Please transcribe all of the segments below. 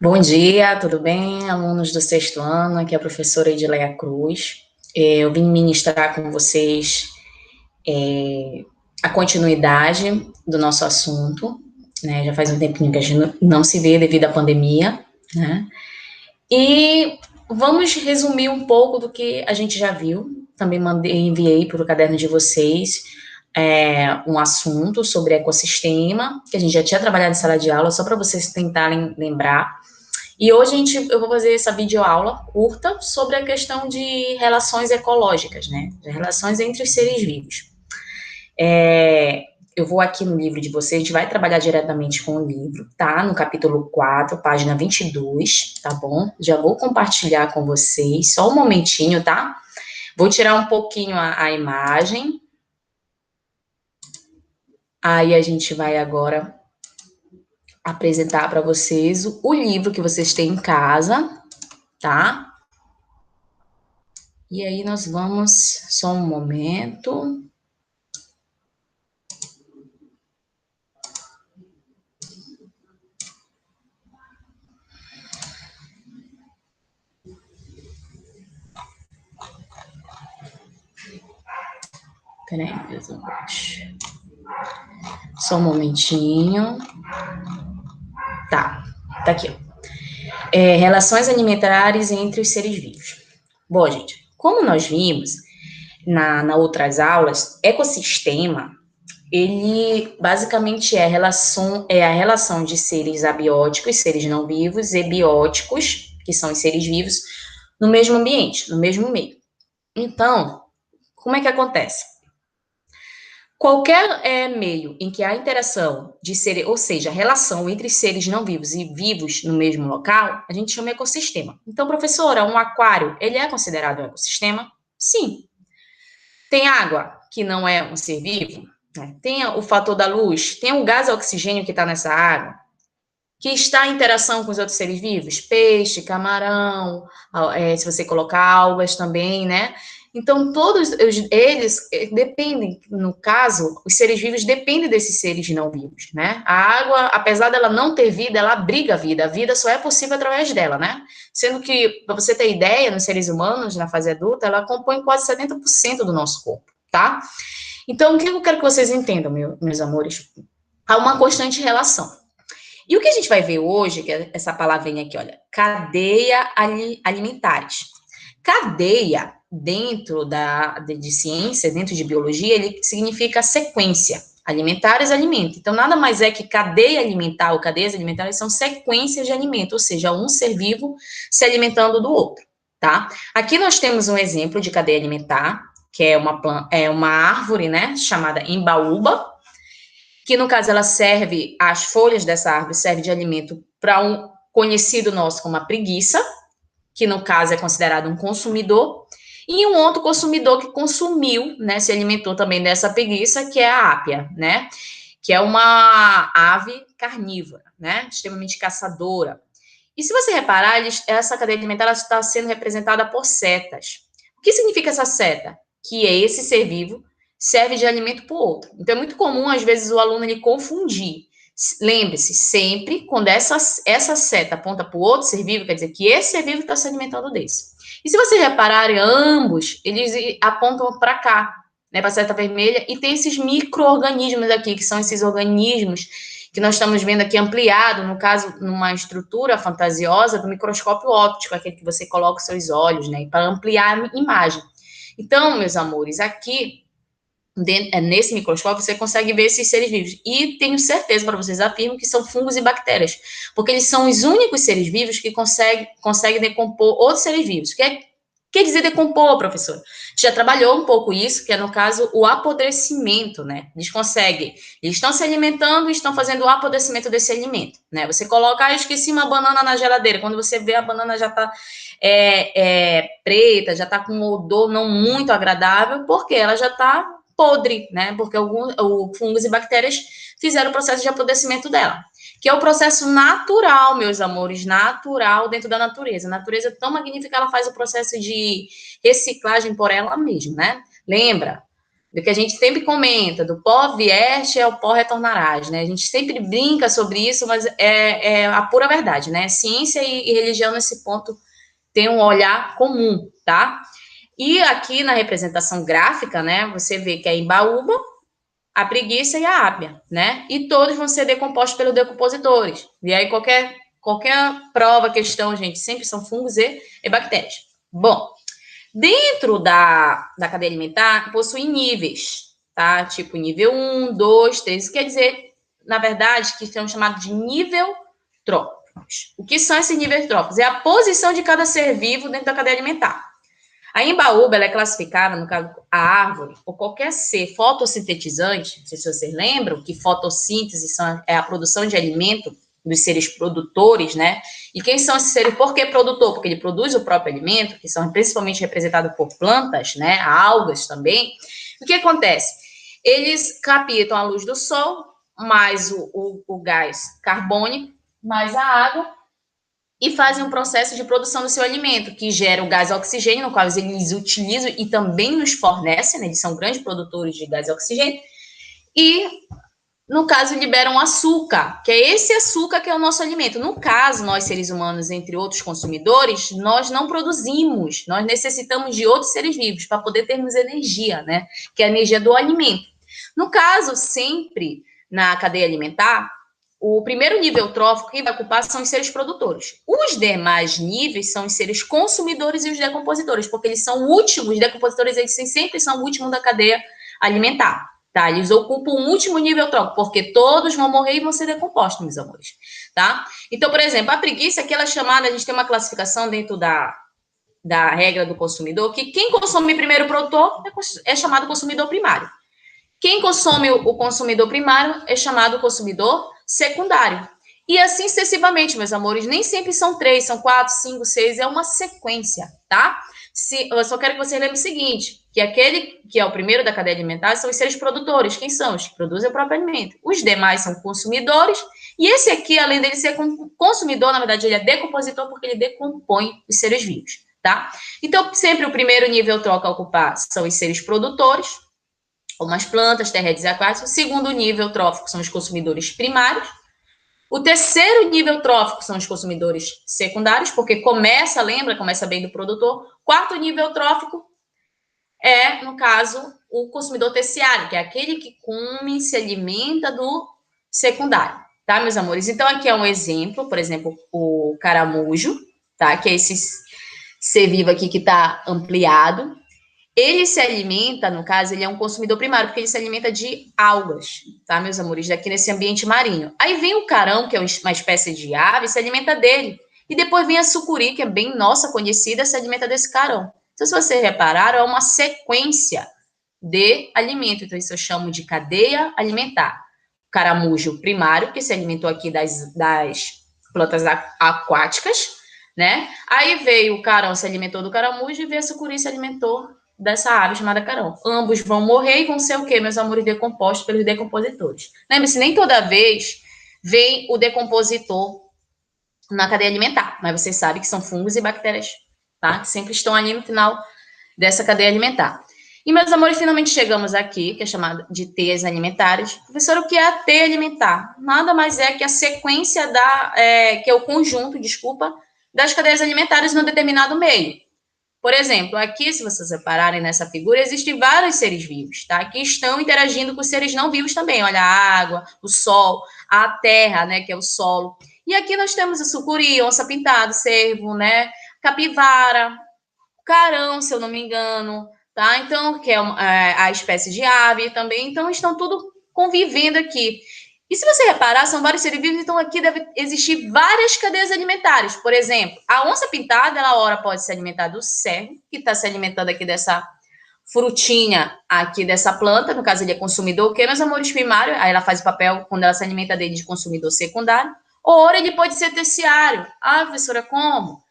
Bom dia, tudo bem, alunos do sexto ano? Aqui é a professora Edileia Cruz. Eu vim ministrar com vocês a continuidade do nosso assunto, né? Já faz um tempinho que a gente não se vê devido à pandemia, né? E vamos resumir um pouco do que a gente já viu. Também enviei para o caderno de vocês um assunto sobre ecossistema, que a gente já tinha trabalhado em sala de aula, só para vocês tentarem lembrar. E hoje eu vou fazer essa videoaula curta sobre a questão de relações ecológicas, né? De relações entre os seres vivos. Eu vou aqui no livro de vocês, a gente vai trabalhar diretamente com o livro, tá? No capítulo 4, página 22, tá bom? Já vou compartilhar com vocês, só um momentinho, tá? Vou tirar um pouquinho a imagem. Aí a gente vai agora apresentar para vocês o livro que vocês têm em casa, tá? E aí nós vamos, só um momento. Peraí, meus amores. Só um momentinho. Tá aqui. Relações alimentares entre os seres vivos. Bom, gente, como nós vimos na outras aulas, ecossistema, ele basicamente é a relação de seres abióticos, seres não vivos, e bióticos, que são os seres vivos, no mesmo ambiente, no mesmo meio. Então, como é que acontece? Qualquer meio em que há interação de seres, ou seja, relação entre seres não vivos e vivos no mesmo local, a gente chama de ecossistema. Então, professora, um aquário, ele é considerado um ecossistema? Sim. Tem água, que não é um ser vivo, né? Tem o fator da luz, tem o gás oxigênio que está nessa água, que está em interação com os outros seres vivos, peixe, camarão, se você colocar algas também, né? Então, todos eles dependem, no caso, os seres vivos dependem desses seres não vivos, né? A água, apesar dela não ter vida, ela abriga a vida só é possível através dela, né? Sendo que, para você ter ideia, nos seres humanos, na fase adulta, ela compõe quase 70% do nosso corpo, tá? Então, o que eu quero que vocês entendam, meus amores? Há uma constante relação. E o que a gente vai ver hoje, que é essa palavrinha aqui, olha, cadeia alimentares. Cadeia, dentro de ciência, dentro de biologia, ele significa sequência. Alimentares, alimento. Então, nada mais é que cadeia alimentar ou cadeias alimentares são sequências de alimento, ou seja, um ser vivo se alimentando do outro, tá? Aqui nós temos um exemplo de cadeia alimentar, que é uma árvore, né, chamada embaúba, que no caso ela serve, as folhas dessa árvore servem de alimento para um conhecido nosso como a preguiça, que no caso é considerado um consumidor, e um outro consumidor que consumiu, né, se alimentou também dessa preguiça, que é a ápia, né, que é uma ave carnívora, né, extremamente caçadora. E se você reparar, essa cadeia alimentar está sendo representada por setas. O que significa essa seta? Que é esse ser vivo serve de alimento para o outro. Então, é muito comum, às vezes, o aluno ele confundir. Lembre-se, sempre, quando essa seta aponta para o outro ser vivo, quer dizer que esse ser vivo está se alimentando desse. E se vocês repararem, ambos, eles apontam para cá, né, para a seta vermelha, e tem esses micro-organismos aqui, que são esses organismos que nós estamos vendo aqui ampliado, no caso, numa estrutura fantasiosa do microscópio óptico, aquele que você coloca os seus olhos, né, para ampliar a imagem. Então, meus amores, aqui nesse microscópio, você consegue ver esses seres vivos. E tenho certeza para vocês, afirmo que são fungos e bactérias, porque eles são os únicos seres vivos que conseguem decompor outros seres vivos. Quer dizer decompor, professor? Já trabalhou um pouco isso, que é, no caso, o apodrecimento, né? Eles estão se alimentando e estão fazendo o apodrecimento desse alimento, né? Você coloca, esqueci uma banana na geladeira, quando você vê a banana já está preta, já está com um odor não muito agradável, porque ela já está podre, né? Porque fungos e bactérias fizeram o processo de apodrecimento dela, que é o processo natural, meus amores, natural dentro da natureza. A natureza é tão magnífica, ela faz o processo de reciclagem por ela mesma, né? Lembra do que a gente sempre comenta, do pó vieste ao pó retornarás, né? A gente sempre brinca sobre isso, mas é a pura verdade, né? Ciência e religião nesse ponto tem um olhar comum, tá? E aqui na representação gráfica, né, você vê que é Embaúba, a preguiça e a ábia, né? E todos vão ser decompostos pelos decompositores. E aí qualquer prova, questão, gente, sempre são fungos e bactérias. Bom, dentro da cadeia alimentar, possui níveis, tá? Tipo nível 1, 2, 3. Isso quer dizer, na verdade, que são chamados de nível tróficos. O que são esses níveis tróficos? É a posição de cada ser vivo dentro da cadeia alimentar. A embaúba ela é classificada, no caso, a árvore, ou qualquer ser fotossintetizante, não sei se vocês lembram, que fotossíntese é a produção de alimento dos seres produtores, né? E quem são esses seres? Por que produtor? Porque ele produz o próprio alimento, que são principalmente representados por plantas, né? Algas também. O que acontece? Eles captam a luz do sol, mais o gás carbônico, mais a água, e fazem um processo de produção do seu alimento, que gera o gás oxigênio, no qual eles utilizam e também nos fornecem, né? Eles são grandes produtores de gás oxigênio, e, no caso, liberam açúcar, que é esse açúcar que é o nosso alimento. No caso, nós, seres humanos, entre outros consumidores, nós não produzimos, nós necessitamos de outros seres vivos para poder termos energia, né? Que é a energia do alimento. No caso, sempre na cadeia alimentar, o primeiro nível trófico que vai ocupar são os seres produtores. Os demais níveis são os seres consumidores e os decompositores, porque eles são últimos, os decompositores eles sempre são o último da cadeia alimentar, tá? Eles ocupam o último nível trófico, porque todos vão morrer e vão ser decompostos, meus amores, tá? Então, por exemplo, a preguiça, aquela chamada, a gente tem uma classificação dentro da regra do consumidor, que quem consome primeiro o produtor é chamado consumidor primário. Quem consome o consumidor primário é chamado consumidor secundário. E assim sucessivamente, meus amores, nem sempre são 3, são 4, 5, 6, é uma sequência, tá? Eu só quero que você lembre o seguinte, que aquele que é o primeiro da cadeia alimentar são os seres produtores. Quem são? Os que produzem o próprio alimento. Os demais são consumidores, e esse aqui, além dele ser consumidor, na verdade, ele é decompositor porque ele decompõe os seres vivos, tá? Então, sempre o primeiro nível troca a ocupar são os seres produtores, como as plantas, terrestres e aquáticos. O segundo nível trófico são os consumidores primários. O terceiro nível trófico são os consumidores secundários, porque começa bem do produtor. Quarto nível trófico é, no caso, o consumidor terciário, que é aquele que come e se alimenta do secundário, tá, meus amores? Então, aqui é um exemplo, por exemplo, o caramujo, tá, que é esse ser vivo aqui que está ampliado. Ele se alimenta, no caso, ele é um consumidor primário, porque ele se alimenta de algas, tá, meus amores, daqui nesse ambiente marinho. Aí vem o carão, que é uma espécie de ave, se alimenta dele. E depois vem a sucuri, que é bem nossa conhecida, se alimenta desse carão. Então, se vocês repararam, é uma sequência de alimento. Então, isso eu chamo de cadeia alimentar. O caramujo primário, que se alimentou aqui das plantas aquáticas, né? Aí veio o carão, se alimentou do caramujo, e veio a sucuri, se alimentou dessa ave chamada carão. Ambos vão morrer e vão ser o quê, meus amores? Decompostos pelos decompositores. Lembre-se, nem toda vez vem o decompositor na cadeia alimentar, mas vocês sabem que são fungos e bactérias, tá? Que sempre estão ali no final dessa cadeia alimentar. E, meus amores, finalmente chegamos aqui, que é chamada de teias alimentares. Professor, o que é a teia alimentar? Nada mais é que a sequência que é o conjunto, das cadeias alimentares num determinado meio. Por exemplo, aqui, se vocês repararem nessa figura, existem vários seres vivos, tá? Que estão interagindo com os seres não vivos também. Olha, a água, o sol, a terra, né, que é o solo. E aqui nós temos a sucuri, onça-pintada, cervo, né, capivara, carão, se eu não me engano, tá? Então, que é a espécie de ave também. Então, estão tudo convivendo aqui. E se você reparar, são vários seres vivos, então aqui deve existir várias cadeias alimentares. Por exemplo, a onça-pintada, ela ora pode se alimentar do cervo, que está se alimentando aqui dessa frutinha aqui dessa planta, no caso ele é consumidor, o que, meus amores, primário, aí ela faz o papel, quando ela se alimenta dele, de consumidor secundário, ou ele pode ser terciário. Ah, professora, como?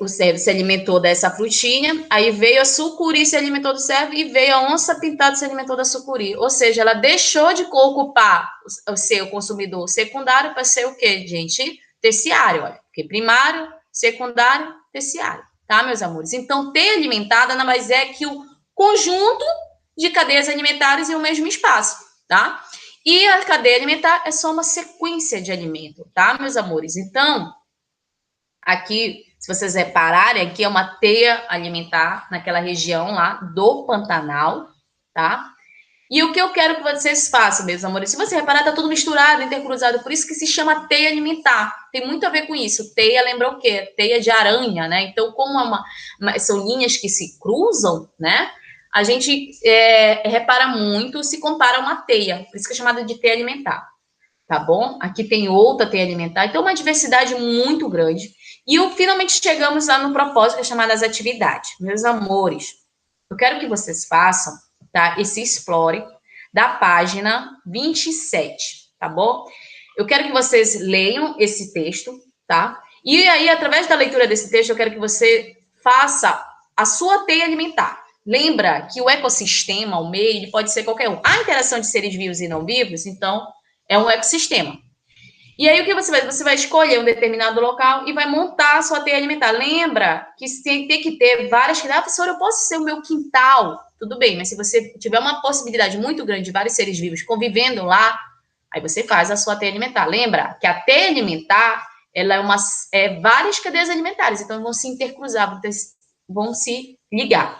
O cervo se alimentou dessa frutinha, aí veio a sucuri se alimentou do cervo e veio a onça pintada se alimentou da sucuri. Ou seja, ela deixou de ocupar o seu consumidor secundário para ser o quê, gente? Terciário, olha. Porque primário, secundário, terciário, tá, meus amores? Então, ter alimentada nada mais é que o conjunto de cadeias alimentares em um mesmo espaço, tá? E a cadeia alimentar é só uma sequência de alimento, tá, meus amores? Então, aqui, se vocês repararem, aqui é uma teia alimentar naquela região lá do Pantanal, tá? E o que eu quero que vocês façam, meus amores? Se você reparar, tá tudo misturado, intercruzado, por isso que se chama teia alimentar. Tem muito a ver com isso. Teia lembra o quê? Teia de aranha, né? Então, como são linhas que se cruzam, né? A gente repara muito, se compara a uma teia. Por isso que é chamada de teia alimentar, tá bom? Aqui tem outra teia alimentar. Então, uma diversidade muito grande. E finalmente chegamos lá no propósito, que é chamado as atividades. Meus amores, eu quero que vocês façam, tá? Esse explore da página 27, tá bom? Eu quero que vocês leiam esse texto, tá? E aí, através da leitura desse texto, eu quero que você faça a sua teia alimentar. Lembra que o ecossistema, o meio, ele pode ser qualquer um. A interação de seres vivos e não vivos, então, é um ecossistema. E aí, o que você vai? Você vai escolher um determinado local e vai montar a sua teia alimentar. Lembra que tem que ter várias. Ah, professora, eu posso ser o meu quintal? Tudo bem, mas se você tiver uma possibilidade muito grande de vários seres vivos convivendo lá, aí você faz a sua teia alimentar. Lembra que a teia alimentar, ela é várias cadeias alimentares, então vão se intercruzar, vão se ligar.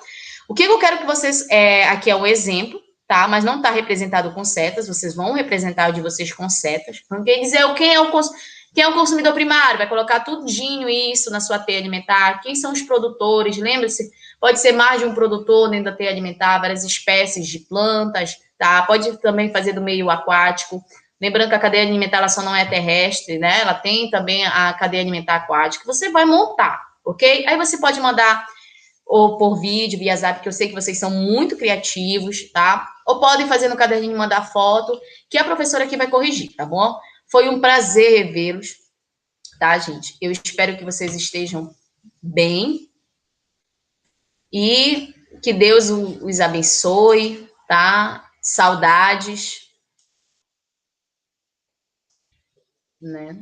O que eu quero que vocês. Aqui é um exemplo, tá? Mas não está representado com setas, vocês vão representar o de vocês com setas. Porque dizer quem é o consumidor primário, vai colocar tudinho isso na sua teia alimentar. Quem são os produtores? Lembre-se, pode ser mais de um produtor dentro da teia alimentar, várias espécies de plantas, tá? Pode também fazer do meio aquático. Lembrando que a cadeia alimentar ela só não é terrestre, né? Ela tem também a cadeia alimentar aquática. Você vai montar, ok? Aí você pode mandar ou por vídeo, via zap, que eu sei que vocês são muito criativos, tá? Ou podem fazer no caderninho e mandar foto, que a professora aqui vai corrigir, tá bom? Foi um prazer revê-los, tá, gente? Eu espero que vocês estejam bem e que Deus os abençoe, tá? Saudades, né?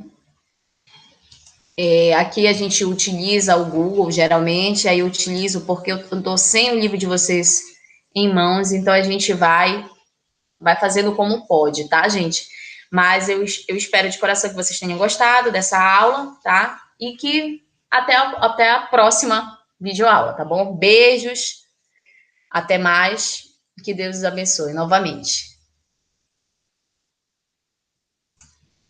Aqui a gente utiliza o Google, geralmente, aí eu utilizo porque eu estou sem o livro de vocês em mãos, então a gente vai fazendo como pode, tá, gente? Mas eu espero de coração que vocês tenham gostado dessa aula, tá? E que até a próxima videoaula, tá bom? Beijos, até mais, que Deus os abençoe novamente.